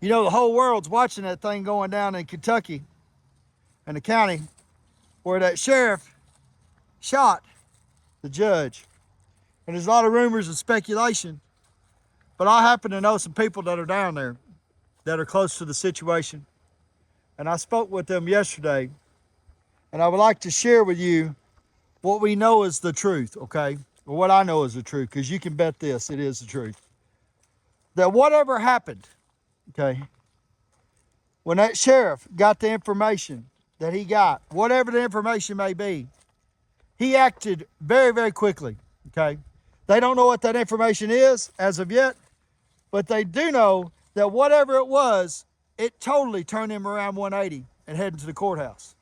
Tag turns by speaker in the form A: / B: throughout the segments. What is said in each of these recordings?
A: You know, the whole world's watching that thing going down in Kentucky and the county where that sheriff shot the judge. And there's a lot of rumors and speculation, but I happen to know some people that are down there that are close to the situation. And I spoke with them yesterday, and I would like to share with you what we know is the truth, okay? Or what I know is the truth, because you can bet this, it is the truth. That whatever happened, okay, when that sheriff got the information that he got, whatever the information may be, he acted very, very quickly, okay? They don't know what that information is as of yet, but they do know that whatever it was, it totally turned him around 180 and heading to the courthouse.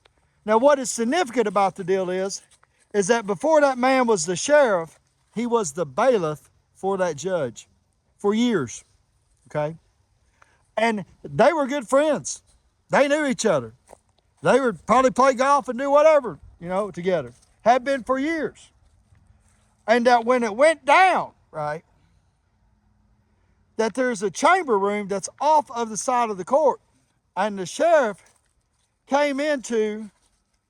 A: Now, what is significant about the deal is that before that man was the sheriff, he was the bailiff for that judge for years, okay? And they were good friends. They knew each other. They would probably play golf and do whatever, you know, together. Had been for years. And that when it went down, right, that there's a chamber room that's off of the side of the court. And the sheriff came into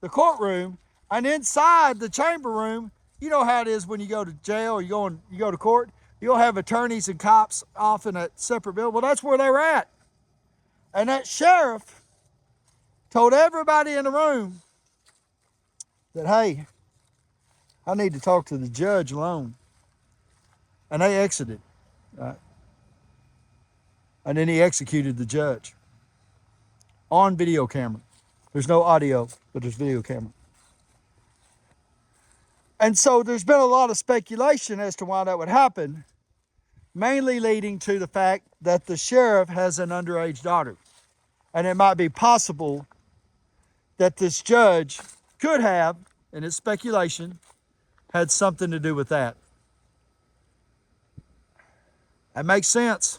A: the courtroom, and inside the chamber room, you know how it is when you go to jail or you go to court, you'll have attorneys and cops off in a separate building. Well, that's where they were at. And that sheriff told everybody in the room that, hey, I need to talk to the judge alone. And they exited, right? And then he executed the judge on video camera. There's no audio, but there's video camera. And so there's been a lot of speculation as to why that would happen, mainly leading to the fact that the sheriff has an underage daughter. And it might be possible that this judge could have, and it's speculation, had something to do with that. That makes sense.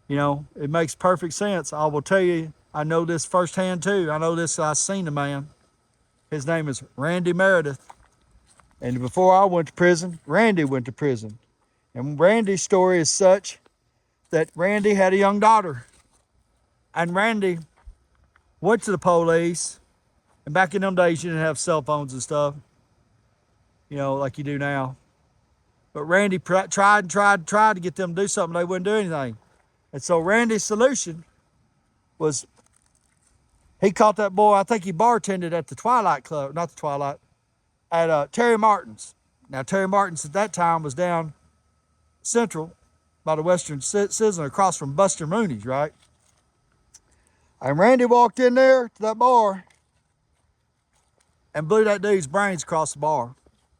A: You know, it makes perfect sense. I will tell you, I know this firsthand too. I know this, I've seen the man. His name is Randy Meredith. And before I went to prison, Randy went to prison. And Randy's story is such that Randy had a young daughter. And Randy went to the police. And back in them days, you didn't have cell phones and stuff, you know, like you do now. But Randy tried to get them to do something. They wouldn't do anything. And so Randy's solution was he caught that boy. I think he bartended at the Twilight Club, not the Twilight, at Terry Martin's. Now, Terry Martin's at that time was down Central by the Western Sizzler across from Buster Mooney's, right? And Randy walked in there to that bar and blew that dude's brains across the bar.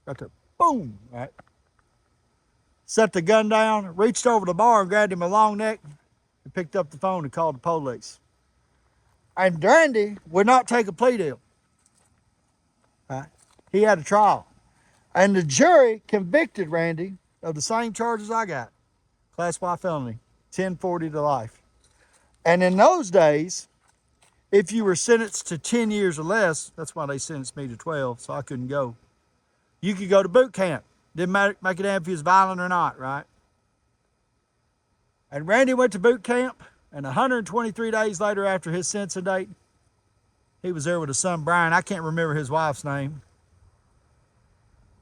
A: Right there. Boom, right? Set the gun down, reached over the bar and grabbed him a long neck and picked up the phone and called the police. And Randy would not take a plea deal. Right? He had a trial. And the jury convicted Randy of the same charges I got. Class Y felony, 1040 to life. And in those days, if you were sentenced to 10 years or less, that's why they sentenced me to 12, so I couldn't go. You could go to boot camp. Didn't matter, make it if he was violent or not, right? And Randy went to boot camp, and 123 days later after his sentencing date, he was there with his son, Brian. I can't remember his wife's name,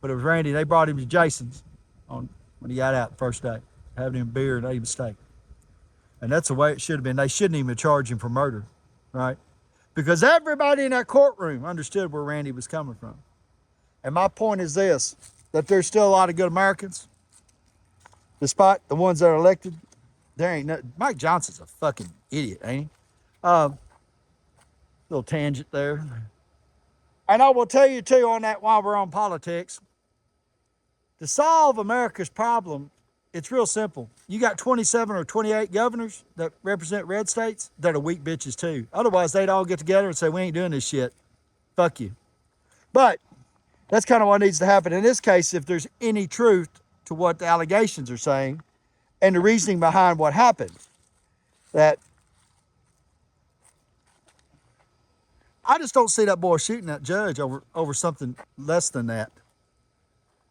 A: but it was Randy. They brought him to Jason's when he got out the first day, having him beer and ate a steak. And that's the way it should have been. They shouldn't even charge him for murder, right? Because everybody in that courtroom understood where Randy was coming from. And my point is this, that there's still a lot of good Americans, despite the ones that are elected. There ain't no, Mike Johnson's a fucking idiot, ain't he? Little tangent there. And I will tell you too on that while we're on politics, to solve America's problem, it's real simple. You got 27 or 28 governors that represent red states that are weak bitches too. Otherwise, they'd all get together and say, we ain't doing this shit. Fuck you. But that's kind of what needs to happen. In this case, if there's any truth to what the allegations are saying and the reasoning behind what happened, that I just don't see that boy shooting that judge over something less than that.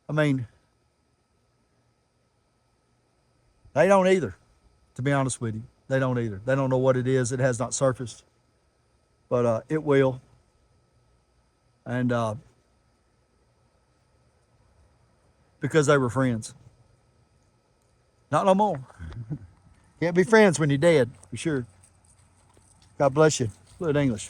A: I mean, they don't either, to be honest with you. They don't either. They don't know what it is. It has not surfaced. But it will. And because they were friends. Not no more. Can't be friends when you're dead, for sure. God bless you. Fluent English.